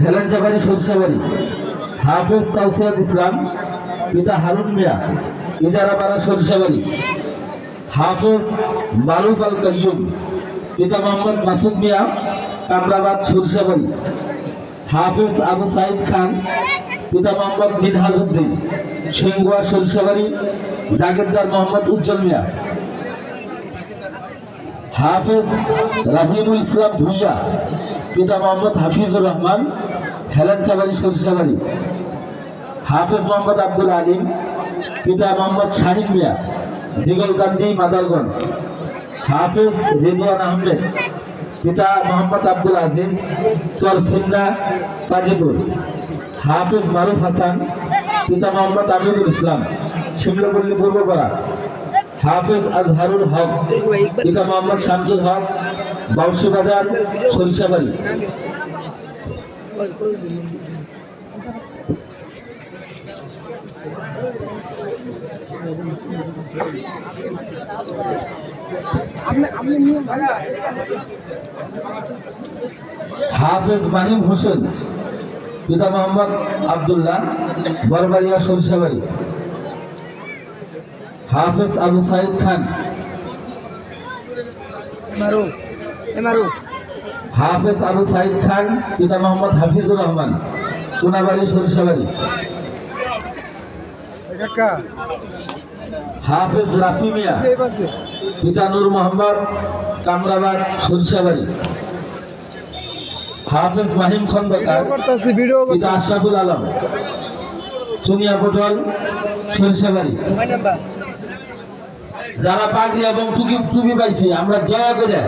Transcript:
হেলেঞ্চাবাড়ি সরিষাবাড়ি। হাফেজ তাওসিয়াত ইসলাম, পিতা হারুন মিয়া, ইজারাপাড়া সরিষাবাড়ি। হাফেজ মারুফ আল কাইয়ুম, পিতা মোহাম্মদ মাসুদ মিয়া, কামরাবাদ সরিষাবাড়ি। হাফেজ আবু সাইদ খান, পিতা মোহাম্মদ মিনহাজউদ্দিন, সিংগুয়া সরিষাবাড়ি। জাগিরদার মোহাম্মদ উজ্জ্বল মিয়া। হাফেজ রাহিমুল ইসলাম ভুইয়া, পিতা মোহাম্মদ হাফিজুর রহমান, হেলেঞ্চাবাড়ি সরিষাবাড়ি। হাফেজ মোহাম্মদ আব্দুল আলিম, পিতা মোহাম্মদ শাহিন মিয়া, দিগলকান্দি মাদারগঞ্জ। হাফেজ রিদওয়ান আহমেদ, পিতা মোহাম্মদ আব্দুল আজিজ, চরসিন্না কাজীপুর। হাফেজ মারুফ হাসান, পিতা মোহাম্মদ আমিনুল ইসলাম, শিমলাপল্লী পূর্বপাড়া। হাফেজ আজহারুল হক, পিতা মোহাম্মদ শামসুল হক, বাউসীবাজার সরিষাবাড়ি। হাফেজ মাহিম হোসেন, পিতা মোহাম্মদ আব্দুল্লাহ, বরবাড়িয়া সরিষাবাড়ি। হাফেজ আবু সাইদ খান। হাফেজ আবু সাইদ খান, পিতা মোহাম্মদ হাফিজুর রহমান, কোনাবাড়ি সরিষাবাড়ি। হাফেজ রাফি মিয়া, পিতা নূর মোহাম্মদ, কামরাবাদ সরিষাবাড়ি। হাফেজ মাহিম খন্দকার, পিতা আশরাফুল আলম, চুনিয়া পটল সরিষাবাড়ি। যারা পাগড়ি এবং টুপি পাইছি আমরা দয়া করে